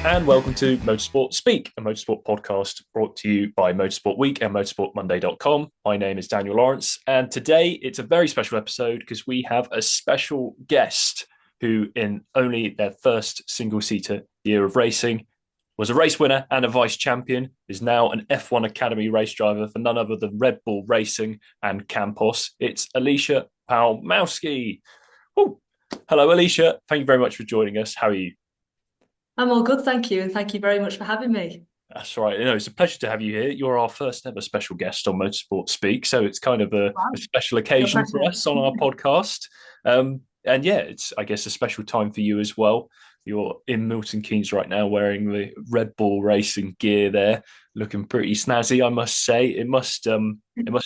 and welcome to Motorsport Speak, a motorsport podcast brought to you by Motorsport Week and motorsportmonday.com. My name is Daniel Lawrence, and today it's a very special episode because we have a special guest who, in only their first single-seater year of racing, was a race winner and a vice champion, is now an F1 Academy race driver for none other than Red Bull Racing and Campos. It's Alisha Palmowski. Oh, hello, Alisha. Thank you very much for joining us. How are you? I'm all good, thank you, and thank you very much for having me. That's right. It's a pleasure to have you here. You're our first ever special guest on Motorsport Speak, so it's kind of a Wow. special No occasion for pressure. us on our podcast. And yeah, it's I guess a special time for you as well. You're in Milton Keynes right now, wearing the Red Bull Racing gear there, looking pretty snazzy, I must say. It must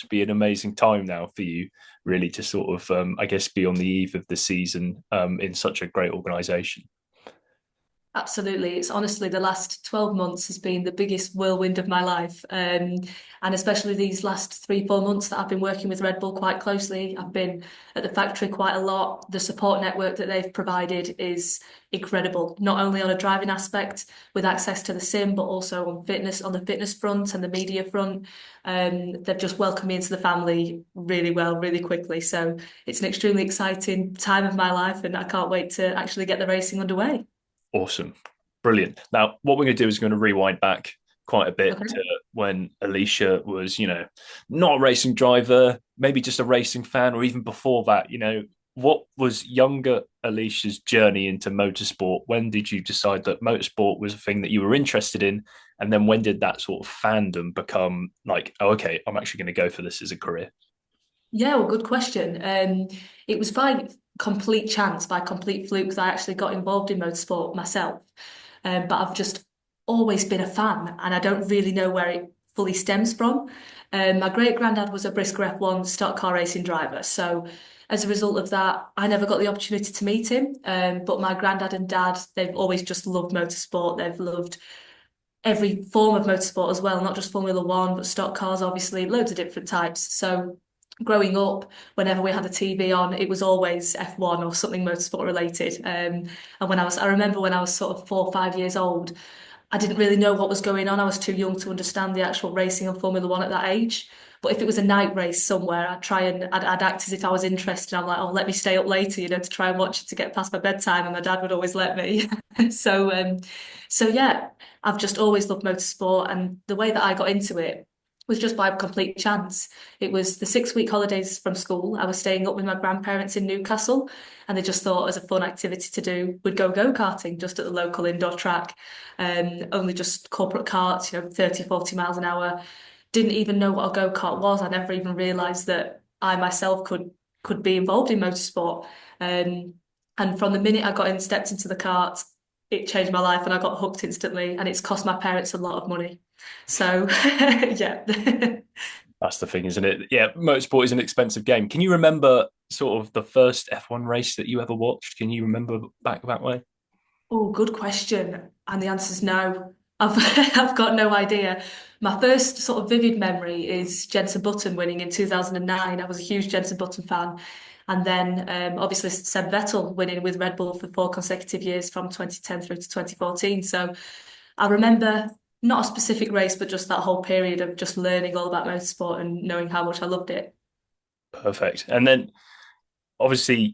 be an amazing time now for you, really, to sort of I guess be on the eve of the season in such a great organisation. Absolutely. It's honestly the last 12 months has been the biggest whirlwind of my life. And especially these last 3, 4 months that I've been working with Red Bull quite closely. I've been at the factory quite a lot. The support network that they've provided is incredible, not only on a driving aspect with access to the sim, but also on fitness, on the fitness front and the media front. They've just welcomed me into the family really well, really quickly. So it's an extremely exciting time of my life, and I can't wait to actually get the racing underway. Awesome. Brilliant. Now, what we're going to do is going to rewind back quite a bit Okay. to when Alicia was, not a racing driver, maybe just a racing fan, or even before that, what was younger Alicia's journey into motorsport? When did you decide that motorsport was a thing that you were interested in? And then when did that sort of fandom become like, oh, okay, I'm actually going to go for this as a career? Yeah, well, good question. It was by complete chance, by complete fluke, that I actually got involved in motorsport myself. But I've just always been a fan, and I don't really know where it fully stems from. My great granddad was a Brisker F1 stock car racing driver, so as a result of that, I never got the opportunity to meet him. But my granddad and dad, they've always just loved motorsport. They've loved every form of motorsport as well, not just Formula One, but stock cars, obviously, loads of different types. So growing up, whenever we had the TV on, it was always F1 or something motorsport related. And I remember when I was sort of 4 or 5 years old, I didn't really know what was going on. I was too young to understand the actual racing and Formula One at that age. But if it was a night race somewhere, I'd act as if I was interested. I'm like, oh, let me stay up later, to try and watch it to get past my bedtime. And my dad would always let me. So, so yeah, I've just always loved motorsport. And the way that I got into it was just by complete chance. It was the 6 week holidays from school. I was staying up with my grandparents in Newcastle, and they just thought as a fun activity to do, we'd go-karting just at the local indoor track. Only just corporate carts, 30, 40 miles an hour. Didn't even know what a go-kart was. I never even realised that I myself could be involved in motorsport. And from the minute I got in, stepped into the kart, it changed my life, and I got hooked instantly, and it's cost my parents a lot of money. So yeah. That's the thing, isn't it? Yeah, motorsport is an expensive game. Can you remember sort of the first F1 race that you ever watched? Can you remember back that way? Oh, good question. And the answer is no. I've I've got no idea. My first sort of vivid memory is Jenson Button winning in 2009. I was a huge Jenson Button fan. And then obviously Seb Vettel winning with Red Bull for 4 consecutive years from 2010 through to 2014. So I remember not a specific race, but just that whole period of just learning all about motorsport and knowing how much I loved it. Perfect. And then obviously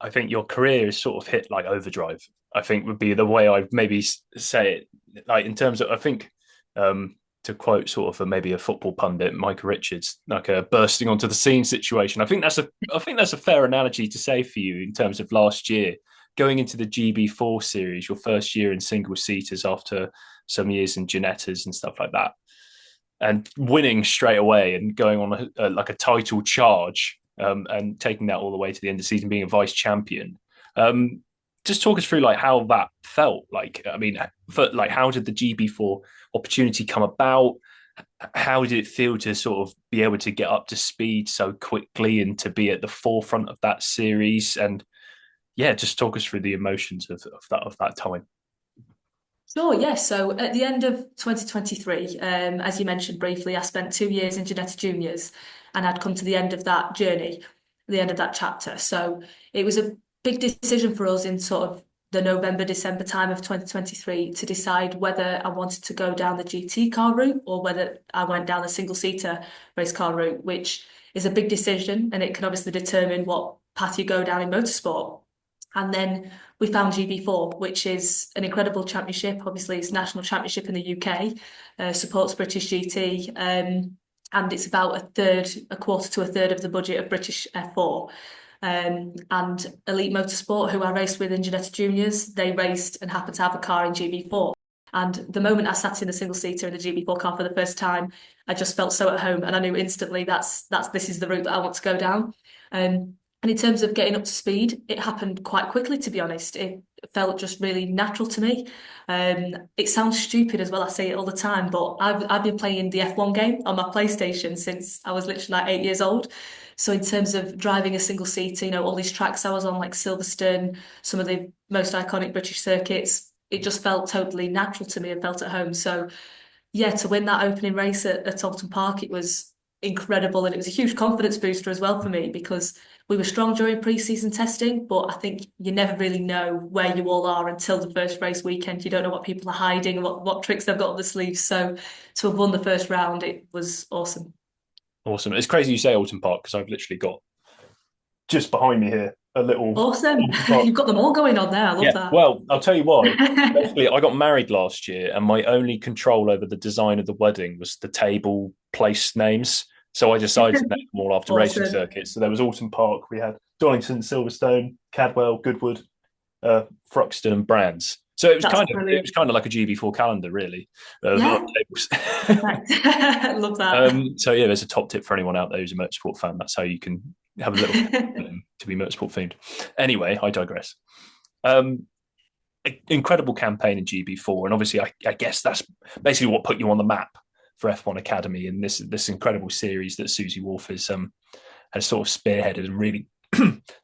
I think your career is sort of hit like overdrive. I think would be the way I maybe say it. Like in terms of, I think to quote sort of maybe a football pundit, Micah Richards, like a bursting onto the scene situation. I think that's a fair analogy to say for you in terms of last year going into the GB4 series, your first year in single seaters after some years in Ginettas and stuff like that, and winning straight away and going on like a title charge and taking that all the way to the end of the season, being a vice champion. Um, just talk us through like how that felt. Like, I mean, like how did the GB4 opportunity come about? How did it feel to sort of be able to get up to speed so quickly and to be at the forefront of that series? And yeah, just talk us through the emotions of that time. Sure, yes. So at the end of 2023, as you mentioned briefly, I spent 2 years in Janetta Juniors, and I'd come to the end of that journey, the end of that chapter. So it was a big decision for us in sort of the November, December time of 2023 to decide whether I wanted to go down the GT car route or whether I went down the single-seater race car route, which is a big decision and it can obviously determine what path you go down in motorsport. And then we found GB4, which is an incredible championship. Obviously, it's a national championship in the UK, supports British GT, and it's about a quarter to a third of the budget of British F4. And Elite Motorsport, who I raced with in Ginetta Juniors, they raced and happened to have a car in GB4. And the moment I sat in the single seater in the GB4 car for the first time, I just felt so at home, and I knew instantly this is the route that I want to go down. And in terms of getting up to speed, it happened quite quickly, to be honest. It felt just really natural to me. It sounds stupid as well, I say it all the time, but I've been playing the F1 game on my PlayStation since I was literally like 8 years old. So in terms of driving a single seater, all these tracks I was on, like Silverstone, some of the most iconic British circuits, it just felt totally natural to me and felt at home. So yeah, to win that opening race at Alton Park, it was incredible. And it was a huge confidence booster as well for me because we were strong during pre-season testing, but I think you never really know where you all are until the first race weekend. You don't know what people are hiding and what tricks they've got up the sleeves. So to have won the first round, it was awesome. Awesome. It's crazy you say Alton Park because I've literally got just behind me here a little Awesome. Alton Park. You've got them all going on there. I love Yeah. that. Well, I'll tell you why. Basically, I got married last year, and my only control over the design of the wedding was the table place names. So I decided to name them all after racing Awesome. circuits. So there was Alton Park, we had Donington, Silverstone, Cadwell, Goodwood, Thruxton, and Brands. So That's it brilliant. was kind of like a GB4 calendar, really. A lot of Yeah, tables. perfect. Love that. So yeah, there's a top tip for anyone out there who's a motorsport fan. That's how you can have a little to be motorsport themed. Anyway, I digress. Um, Incredible campaign in GB4, and obviously, I guess that's basically what put you on the map for F1 Academy and this incredible series that Susie Wolf has sort of spearheaded and really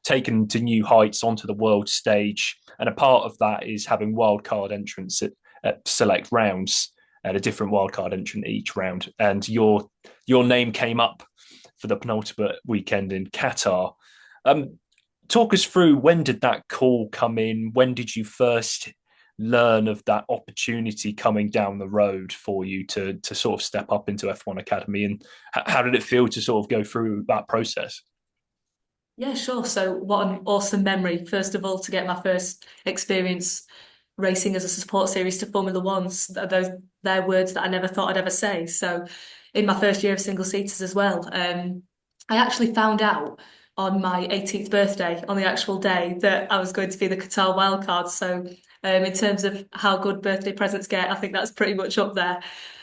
taken to new heights onto the world stage. And a part of that is having wildcard entrants at select rounds and a different wildcard entrant each round. And your name came up for the penultimate weekend in Qatar. Talk us through, when did that call come in? When did you first learn of that opportunity coming down the road for you to sort of step up into F1 Academy, and how did it feel to sort of go through that process? Yeah, sure. So, what an awesome memory, first of all, to get my first experience racing as a support series to Formula Ones. They're words that I never thought I'd ever say. So, in my first year of single seaters as well, I actually found out on my 18th birthday, on the actual day, that I was going to be the Qatar wildcard. So, in terms of how good birthday presents get, I think that's pretty much up there.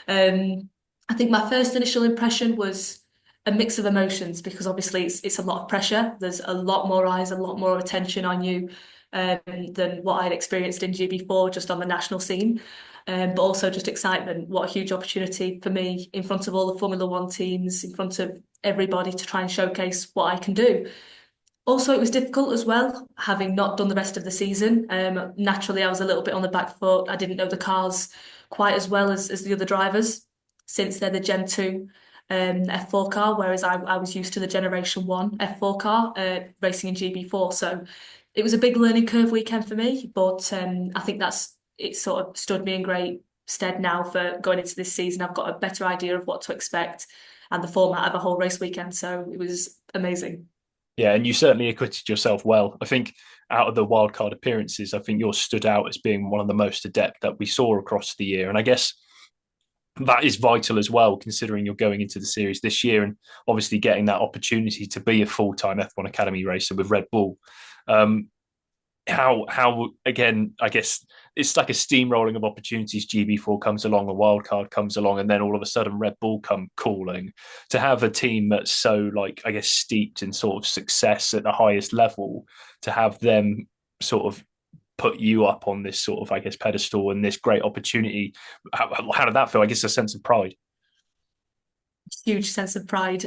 I think my first initial impression was a mix of emotions because obviously it's a lot of pressure. There's a lot more eyes, a lot more attention on you than what I'd experienced in GB4 just on the national scene. But also just excitement. What a huge opportunity for me in front of all the Formula One teams, in front of everybody to try and showcase what I can do. Also, it was difficult as well, having not done the rest of the season. Naturally, I was a little bit on the back foot. I didn't know the cars quite as well as the other drivers, since they're the Gen 2 F4 car, whereas I was used to the Generation 1 F4 car racing in GB4. So it was a big learning curve weekend for me, but I think it sort of stood me in great stead now for going into this season. I've got a better idea of what to expect and the format of a whole race weekend. So it was amazing. Yeah, and you certainly acquitted yourself well. I think out of the wildcard appearances, I think yours stood out as being one of the most adept that we saw across the year. And I guess that is vital as well, considering you're going into the series this year and obviously getting that opportunity to be a full-time F1 Academy racer with Red Bull. Um, how again, I guess it's like a steamrolling of opportunities. GB4 comes along, a wild card comes along, and then all of a sudden Red Bull come calling. To have a team that's so, like, I guess, steeped in sort of success at the highest level, to have them sort of put you up on this sort of, I guess, pedestal and this great opportunity, how did that feel? I guess a sense of pride. Huge sense of pride.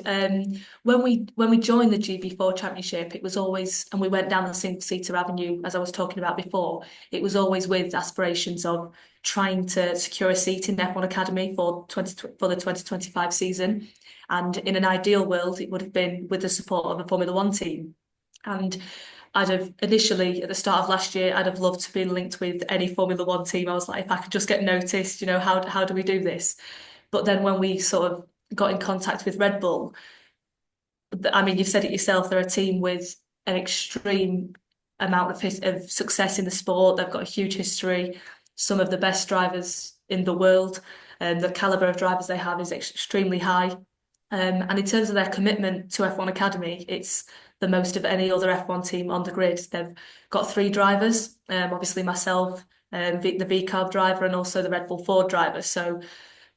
When we joined the GB4 Championship, it was always, and we went down the single seater avenue, as I was talking about before. It was always with aspirations of trying to secure a seat in F1 Academy for the 2025 season. And in an ideal world, it would have been with the support of a Formula One team. And I'd have initially at the start of last year, I'd have loved to be linked with any Formula One team. I was like, if I could just get noticed, how do we do this? But then when we sort of got in contact with Red Bull, I mean, you've said it yourself, they're a team with an extreme amount of success in the sport. They've got a huge history, some of the best drivers in the world, and the caliber of drivers they have is extremely high. And in terms of their commitment to F1 Academy, it's the most of any other F1 team on the grid. They've got three drivers, obviously myself, the V-Carb driver, and also the Red Bull Ford driver. So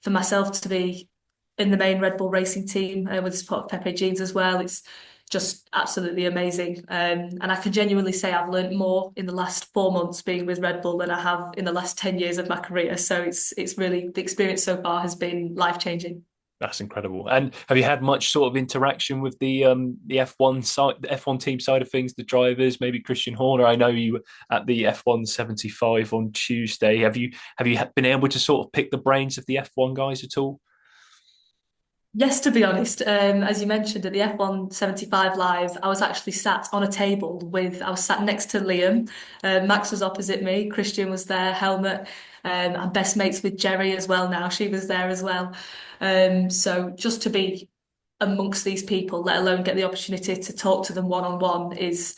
for myself to be in the main Red Bull racing team with the support of Pepe Jeans as well, it's just absolutely amazing. And I can genuinely say I've learned more in the last 4 months being with Red Bull than I have in the last 10 years of my career. So it's really the experience so far has been life-changing. That's incredible. And have you had much sort of interaction with the F1 side, the F1 team side of things, the drivers, maybe Christian Horner? I know you were at the F1 75 on Tuesday. Have you been able to sort of pick the brains of the F1 guys at all? Yes, to be honest, as you mentioned at the F1 75 Live, I was actually sat on a table I was sat next to Liam. Max was opposite me, Christian was there, Helmut. I'm best mates with Jerry as well now. She was there as well. So just to be amongst these people, let alone get the opportunity to talk to them one on one, is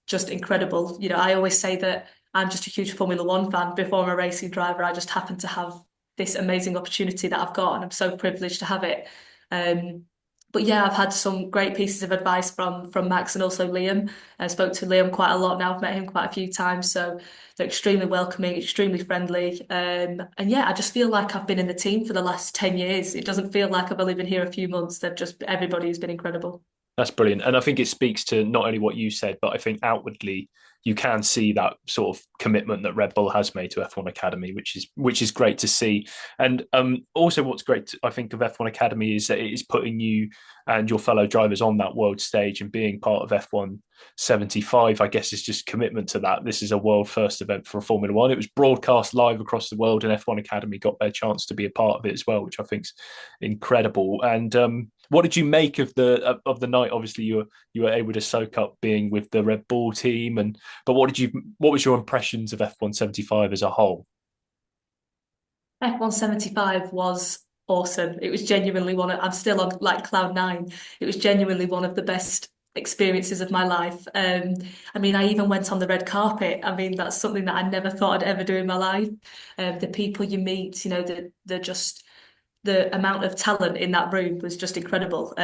just incredible. I always say that I'm just a huge Formula One fan. Before I'm a racing driver, I just happen to have this amazing opportunity that I've got, and I'm so privileged to have it. Um, but yeah, I've had some great pieces of advice from Max and also Liam. I spoke to Liam quite a lot now. I've met him quite a few times, so they're extremely welcoming, extremely friendly. And yeah, I just feel like I've been in the team for the last 10 years. It doesn't feel like I've only been here a few months. Everybody has been incredible. That's brilliant. And I think it speaks to not only what you said, but I think outwardly you can see that sort of commitment that Red Bull has made to F1 Academy, which is great to see. And also what's great, I think, of F1 Academy is that it is putting you and your fellow drivers on that world stage, and being part of F1 75, I guess, is just commitment to that. This is a world first event for Formula One. It was broadcast live across the world, and F1 Academy got their chance to be a part of it as well, which I think is incredible. And what did you make of the night? Obviously, you were able to soak up being with the Red Bull team, and but what was your impressions of F1 75 as a whole? F1 75 was awesome. It was genuinely I'm still on like cloud nine. It was genuinely one of the best experiences of my life. I mean, I even went on the red carpet. I mean, that's something that I never thought I'd ever do in my life. The people you meet, the amount of talent in that room was just incredible.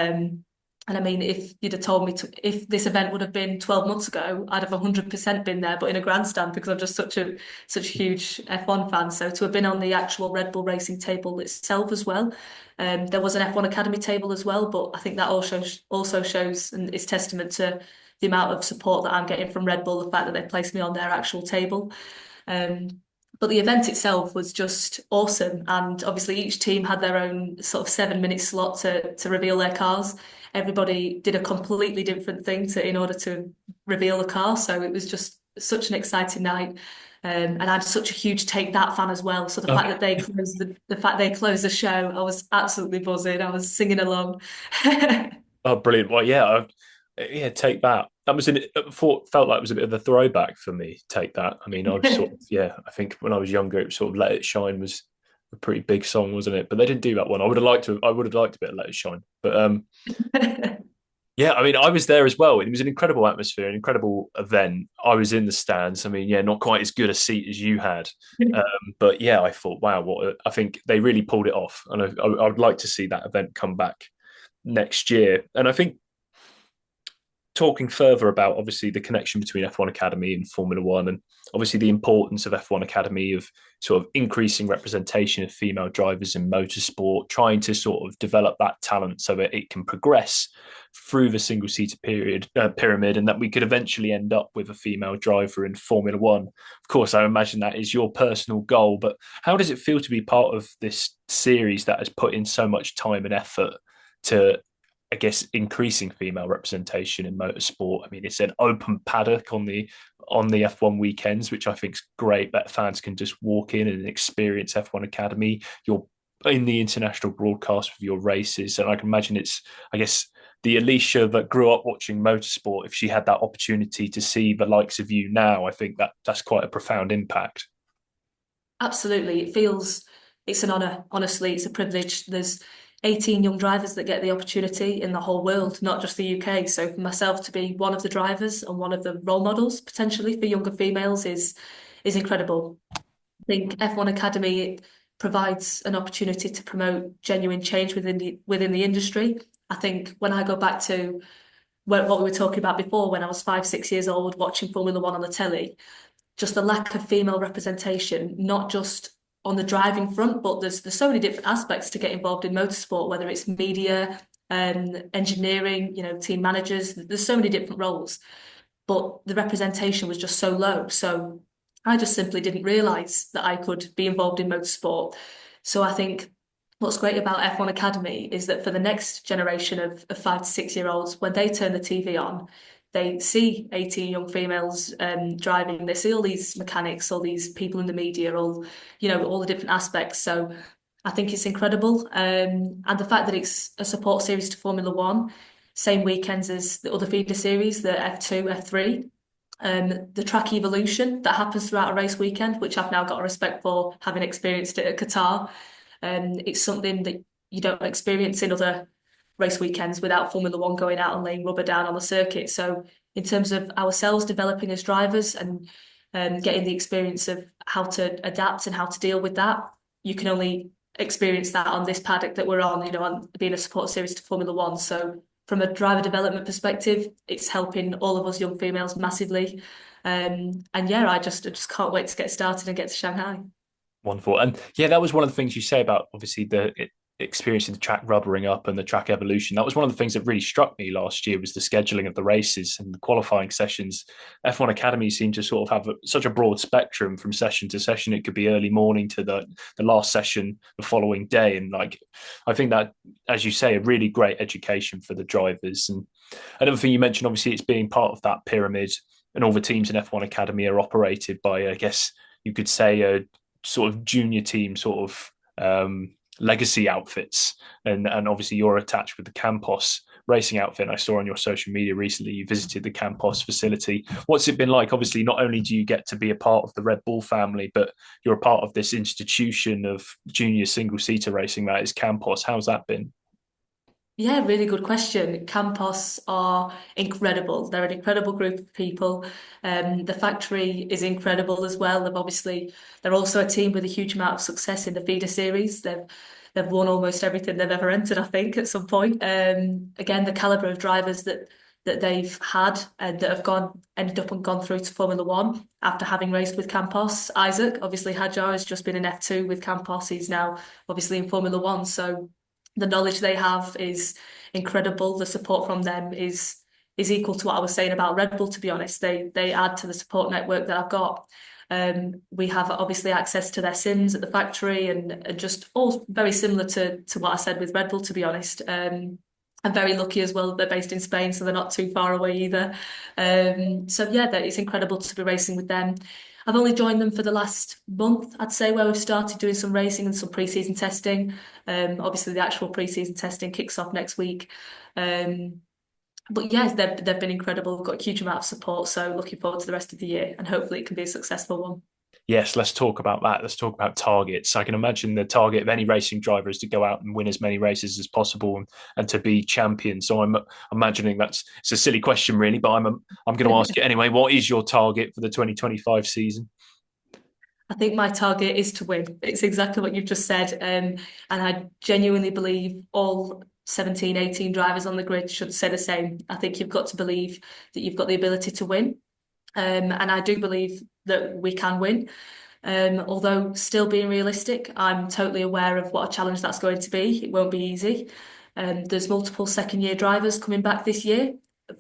And I mean, if you'd have told me if this event would have been 12 months ago, I'd have 100% been there, but in a grandstand because I'm just such a huge F1 fan. So to have been on the actual Red Bull racing table itself as well. There was an F1 Academy table as well, but I think that also shows and is testament to the amount of support that I'm getting from Red Bull, the fact that they placed me on their actual table. Um, but the event itself was just awesome. And obviously each team had their own sort of 7 minute slot to reveal their cars. Everybody did a completely different thing in order to reveal the car. So it was just such an exciting night. And I'm such a huge Take That fan as well. So the fact they closed the show, I was absolutely buzzing. I was singing along. Oh, brilliant! Well, yeah, take that. That was felt like it was a bit of a throwback for me. Take that. I mean, I was sort of I think when I was younger, it was sort of Let It Shine was a pretty big song, wasn't it? But they didn't do that one. I would have liked a bit of Let It Shine. But yeah, I mean, I was there as well. It was an incredible atmosphere, an incredible event. I was in the stands. I mean, yeah, not quite as good a seat as you had, um, but yeah, I thought, wow, I think they really pulled it off, and I would like to see that event come back next year. And I think talking further about obviously the connection between F1 Academy and Formula One, and obviously the importance of F1 Academy of sort of increasing representation of female drivers in motorsport, trying to sort of develop that talent so that it can progress through the single seater pyramid, and that we could eventually end up with a female driver in Formula One. Of course, I imagine that is your personal goal, but how does it feel to be part of this series that has put in so much time and effort to, I guess, increasing female representation in motorsport? I mean, it's an open paddock on the F1 weekends, which I think is great, that fans can just walk in and experience F1 Academy. You're in the international broadcast of your races, and I can imagine it's, I guess, the Alisha that grew up watching motorsport, if she had that opportunity to see the likes of you now, I think that's quite a profound impact. Absolutely. It's an honour. Honestly, it's a privilege. There's 18 young drivers that get the opportunity in the whole world, not just the UK. So for myself to be one of the drivers and one of the role models potentially for younger females is incredible. I think F1 Academy provides an opportunity to promote genuine change within the industry. I think when I go back to what we were talking about before, when I was 5, 6 years old, watching Formula One on the telly, just the lack of female representation, not just on the driving front, but there's so many different aspects to get involved in motorsport, whether it's media, engineering, team managers. There's so many different roles, but the representation was just so low. So I just simply didn't realise that I could be involved in motorsport. So I think what's great about F1 Academy is that for the next generation of 5 to 6 year olds, when they turn the TV on, they see 18 young females driving. They see all these mechanics, all these people in the media, all the different aspects. So I think it's incredible. And the fact that it's a support series to Formula One, same weekends as the other feeder series, the F2, F3. The track evolution that happens throughout a race weekend, which I've now got a respect for, having experienced it at Qatar. It's something that you don't experience in other race weekends without Formula One going out and laying rubber down on the circuit. So in terms of ourselves developing as drivers and getting the experience of how to adapt and how to deal with that, you can only experience that on this paddock that we're on, on being a support series to Formula One. So from a driver development perspective, it's helping all of us young females massively. And yeah, I just can't wait to get started and get to Shanghai. Wonderful. And yeah, that was one of the things you say about obviously experiencing the track rubbering up and the track evolution. That was one of the things that really struck me last year was the scheduling of the races and the qualifying sessions. F1 Academy seemed to sort of have such a broad spectrum from session to session. It could be early morning to the last session the following day. And like, I think that, as you say, a really great education for the drivers. And another thing you mentioned, obviously, it's being part of that pyramid and all the teams in F1 Academy are operated by, I guess you could say, a sort of junior team sort of legacy outfits, and obviously you're attached with the Campos racing outfit. I saw on your social media recently you visited the Campos facility. What's it been like? Obviously, not only do you get to be a part of the Red Bull family, but you're a part of this institution of junior single seater racing that is Campos. How's that been? Yeah, really good question. Campos are incredible. They're an incredible group of people. The factory is incredible as well. They're also a team with a huge amount of success in the feeder series. They've won almost everything they've ever entered, I think, at some point. Again, the caliber of drivers that they've had and that have ended up and gone through to Formula One after having raced with Campos. Isaac, obviously, Hadjar has just been in F2 with Campos. He's now obviously in Formula One. So the knowledge they have is incredible. The support from them is equal to what I was saying about Red Bull, to be honest. They add to the support network that I've got. We have obviously access to their sims at the factory and just all very similar to what I said with Red Bull, to be honest. I'm very lucky as well that they're based in Spain, so they're not too far away either. So yeah, it's incredible to be racing with them. I've only joined them for the last month, I'd say, where we've started doing some racing and some pre-season testing. Obviously, the actual pre-season testing kicks off next week. But yes, they've been incredible. We've got a huge amount of support, so looking forward to the rest of the year, and hopefully it can be a successful one. Yes, let's talk about that. Let's talk about targets. I can imagine the target of any racing driver is to go out and win as many races as possible and to be champion. So I'm imagining it's a silly question, really, but I'm going to ask you anyway. What is your target for the 2025 season? I think my target is to win. It's exactly what you've just said. And I genuinely believe all 17, 18 drivers on the grid should say the same. I think you've got to believe that you've got the ability to win. And I do believe that we can win. Although still being realistic, I'm totally aware of what a challenge that's going to be. It won't be easy. There's multiple second year drivers coming back this year.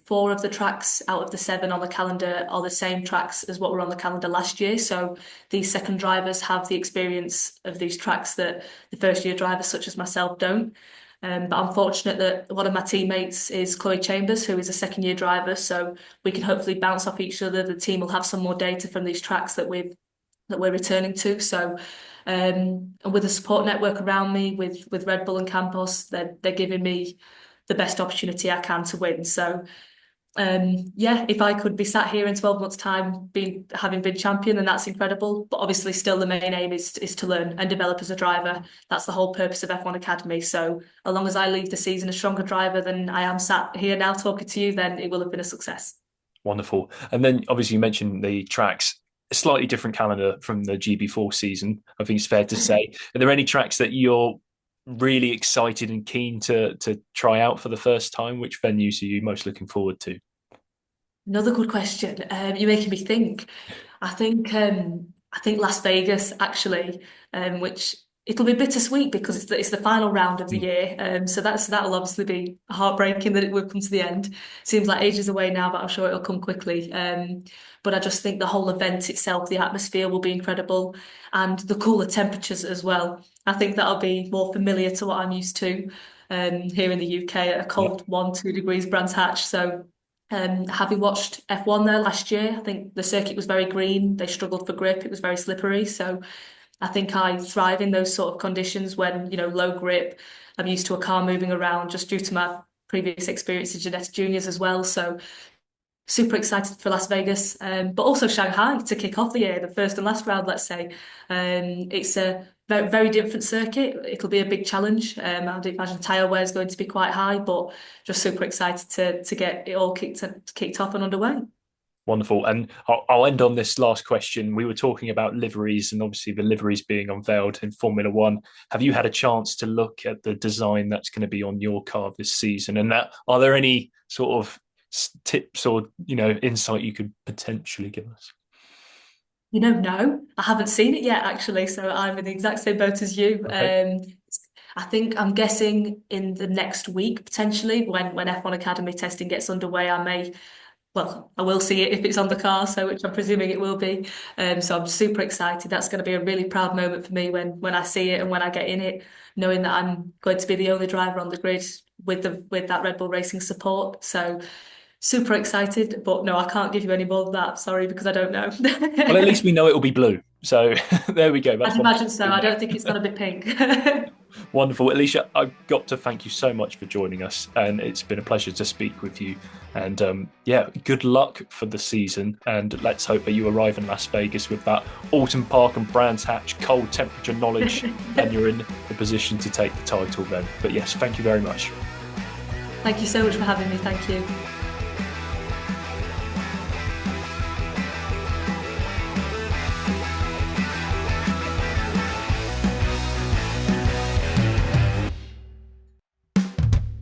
4 of the tracks out of the 7 on the calendar are the same tracks as what were on the calendar last year. So these second drivers have the experience of these tracks that the first year drivers such as myself don't. But I'm fortunate that one of my teammates is Chloe Chambers, who is a second year driver. So we can hopefully bounce off each other. The team will have some more data from these tracks that we're returning to. So and with the support network around me, with Red Bull and Campos, they're giving me the best opportunity I can to win. So yeah, if I could be sat here in 12 months' time, having been champion, then that's incredible. But obviously, still the main aim is to learn and develop as a driver. That's the whole purpose of F1 Academy. So as long as I leave the season a stronger driver than I am sat here now talking to you, then it will have been a success. Wonderful. And then obviously you mentioned the tracks, a slightly different calendar from the GB4 season, I think it's fair to say. Are there any tracks that you're really excited and keen to try out for the first time? Which venues are you most looking forward to? Another good question. You're making me think. I think Las Vegas actually, which it'll be bittersweet because it's the final round of the Mm. year. So that'll obviously be heartbreaking that it will come to the end. Seems like ages away now, but I'm sure it'll come quickly. But I just think the whole event itself, the atmosphere will be incredible, and the cooler temperatures as well. I think that'll be more familiar to what I'm used to here in the UK at a Yeah. cold 1, 2 degrees Brands Hatch. So having watched F1 there last year, I think the circuit was very green. They struggled for grip. It was very slippery. So I think I thrive in those sort of conditions when, low grip. I'm used to a car moving around just due to my previous experience in Jeanette Juniors as well. So super excited for Las Vegas, but also Shanghai to kick off the year, the first and last round, let's say. It's a very, very different circuit. It'll be a big challenge. I'd imagine tyre wear is going to be quite high, but just super excited to get it all kicked off and underway. Wonderful. And I'll end on this last question. We were talking about liveries and obviously the liveries being unveiled in Formula One. Have you had a chance to look at the design that's going to be on your car this season? And are there any sort of tips or, insight you could potentially give us? No, I haven't seen it yet, actually. So I'm in the exact same boat as you. Okay. I think I'm guessing in the next week, potentially, when F1 Academy testing gets underway, I will see it if it's on the car, so which I'm presuming it will be. So I'm super excited. That's going to be a really proud moment for me when I see it and when I get in it, knowing that I'm going to be the only driver on the grid with that Red Bull Racing support. So super excited, but no, I can't give you any more than that. Sorry, because I don't know. Well, at least we know it will be blue. So there we go. That's I'd one imagine thing so. we I know. don't think it's going to be pink. Wonderful. Alisha, I've got to thank you so much for joining us. And it's been a pleasure to speak with you. And yeah, good luck for the season. And let's hope that you arrive in Las Vegas with that Autumn Park and Brands Hatch cold temperature knowledge and you're in the position to take the title then. But yes, thank you very much. Thank you so much for having me. Thank you.